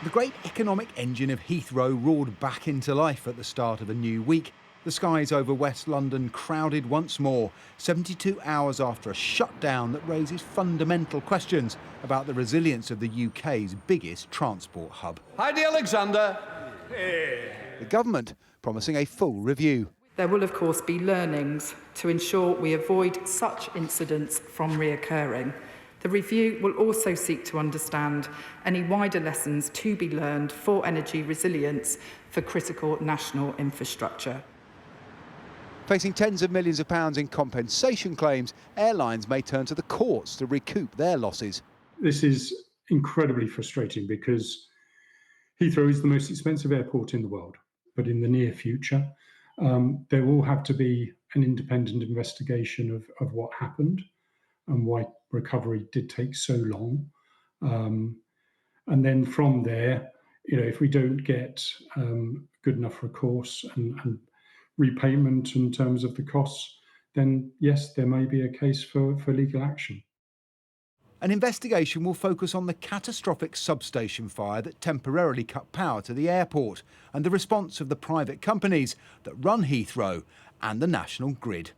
The great economic engine of Heathrow roared back into life at the start of a new week. The skies over West London crowded once more, 72 hours after a shutdown that raises fundamental questions about the resilience of the UK's biggest transport hub. Heidi Alexander. The government promising a full review. There will, of course, be learnings to ensure we avoid such incidents from reoccurring. The review will also seek to understand any wider lessons to be learned for energy resilience for critical national infrastructure. Facing tens of millions of pounds in compensation claims, airlines may turn to the courts to recoup their losses. This is incredibly frustrating because Heathrow is the most expensive airport in the world. But in the near future, there will have to be an independent investigation of what happened and why recovery did take so long. And then from there, if we don't get good enough recourse and repayment in terms of the costs, then yes, there may be a case for legal action. An investigation will focus on the catastrophic substation fire that temporarily cut power to the airport and the response of the private companies that run Heathrow and the National Grid.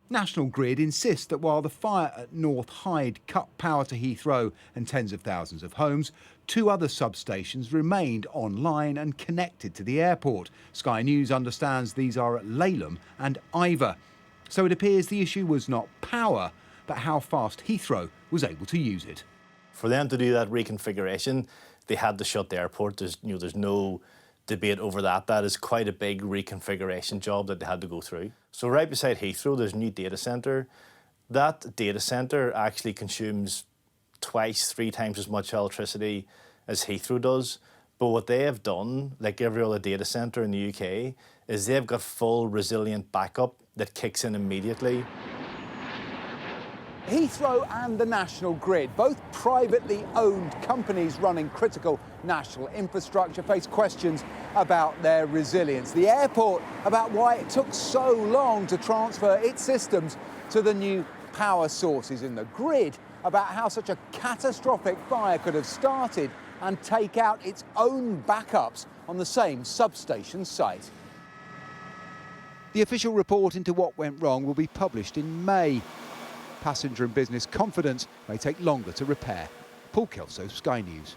National Grid insists that while the fire at North Hyde cut power to Heathrow and tens of thousands of homes, 2 other substations remained online and connected to the airport. Sky News understands these are at Laleham and Iver. So it appears the issue was not power, but how fast Heathrow was able to use it. For them to do that reconfiguration, they had to shut the airport. There's no debate over that. That is quite a big reconfiguration job that they had to go through. So right beside Heathrow, there's a new data centre. That data centre actually consumes 2-3 times as much electricity as Heathrow does. But what they have done, like every other data centre in the UK, is they've got full resilient backup that kicks in immediately. Heathrow and the National Grid, both privately owned companies running critical national infrastructure, face questions about their resilience. The airport about why it took so long to transfer its systems to the new power sources in the grid, about how such a catastrophic fire could have started and take out its own backups on the same substation site. The official report into what went wrong will be published in May. Passenger and business confidence may take longer to repair. Paul Kelso, Sky News.